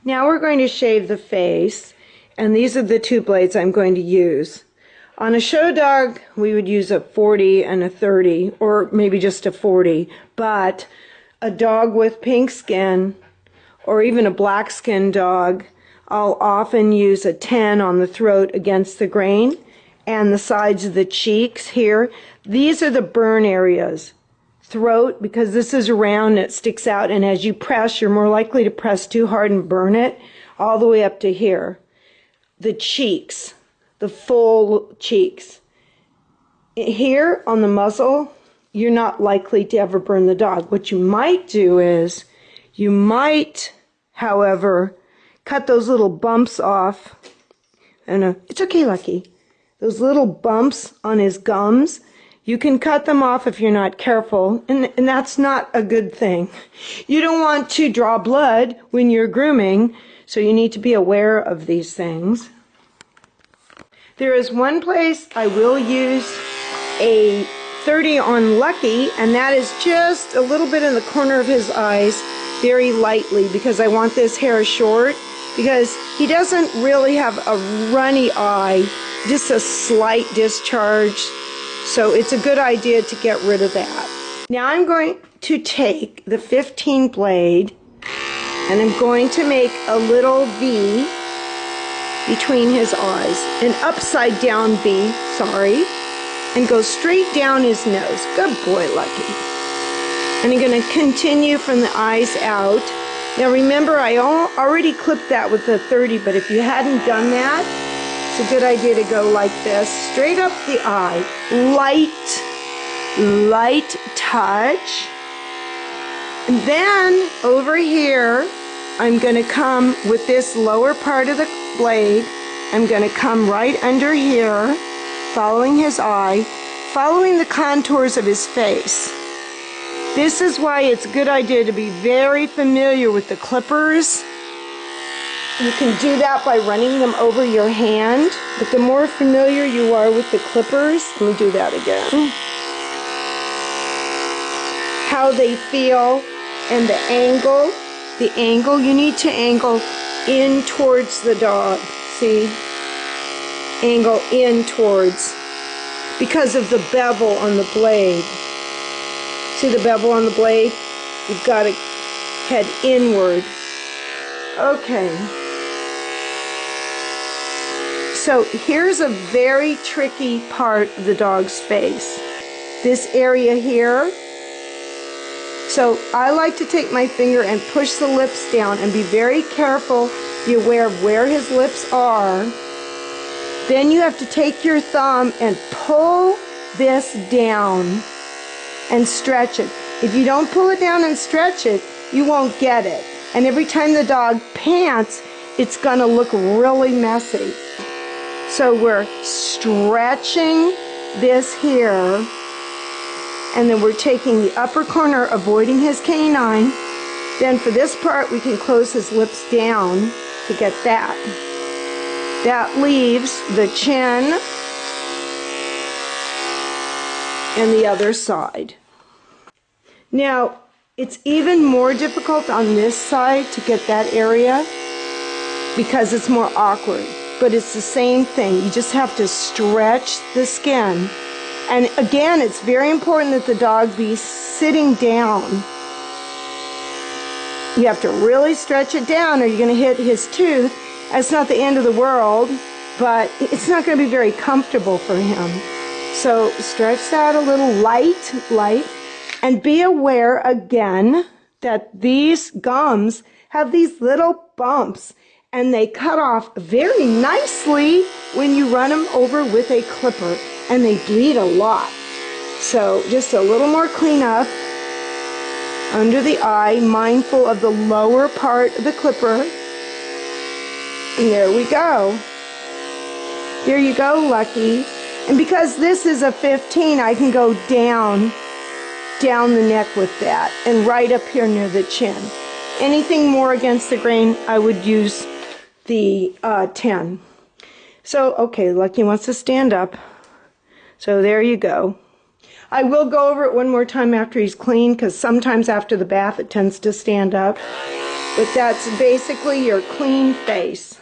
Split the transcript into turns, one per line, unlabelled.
Now we're going to shave the face, and these are the two blades I'm going to use. On a show dog, we would use a 40 and a 30, or maybe just a 40, but a dog with pink skin, or even a black skin dog, I'll often use a 10 on the throat against the grain, and the sides of the cheeks here. These are the burn areas. Throat, because this is round and it sticks out, and as you press, you're more likely to press too hard and burn it, all the way up to here. The cheeks, the full cheeks. Here on the muzzle, you're not likely to ever burn the dog. What you might do is, you might, however, cut those little bumps off. And it's okay, Lucky. Those little bumps on his gums, you can cut them off if you're not careful, and that's not a good thing. You don't want to draw blood when you're grooming, so you need to be aware of these things. There is one place I will use a 30 on Lucky, and that is just a little bit in the corner of his eyes, very lightly, because I want this hair short, because he doesn't really have a runny eye, just a slight discharge. So it's a good idea to get rid of that. Now I'm going to take the 15 blade and I'm going to make a little V between his eyes, an upside down V, sorry, and go straight down his nose. Good boy, Lucky. And I'm going to continue from the eyes out. Now remember, I already clipped that with the 30, but if you hadn't done that, it's a good idea to go like this, straight up the eye, light touch. And then over here, I'm going to come with this lower part of the blade, I'm going to come right under here, following his eye, following the contours of his face. This is why it's a good idea to be very familiar with the clippers. You can do that by running them over your hand, but the more familiar you are with the clippers, let me do that again, how they feel, and the angle, you need to angle in towards the dog, see? Angle in towards, because of the bevel on the blade. See the bevel on the blade? You've got to head inward. Okay. So here's a very tricky part of the dog's face. This area here. So I like to take my finger and push the lips down and be very careful, be aware of where his lips are. Then you have to take your thumb and pull this down and stretch it. If you don't pull it down and stretch it, you won't get it. And every time the dog pants, it's going to look really messy. So we're stretching this here, and then we're taking the upper corner, avoiding his canine. Then for this part, we can close his lips down to get that. That leaves the chin and the other side. Now, it's even more difficult on this side to get that area because it's more awkward. But it's the same thing. You just have to stretch the skin. And again, it's very important that the dog be sitting down. You have to really stretch it down or you're going to hit his tooth. That's not the end of the world, but it's not going to be very comfortable for him. So stretch that a little light, and be aware again that these gums have these little bumps, and they cut off very nicely when you run them over with a clipper, and they bleed a lot. So just a little more cleanup under the eye, mindful of the lower part of the clipper. And there we go. There you go, Lucky. And because this is a 15, I can go down the neck with that, and right up here near the chin. Anything more against the grain, I would use the 10. So, okay, Lucky wants to stand up. So there you go. I will go over it one more time after he's clean, because sometimes after the bath it tends to stand up. But that's basically your clean face.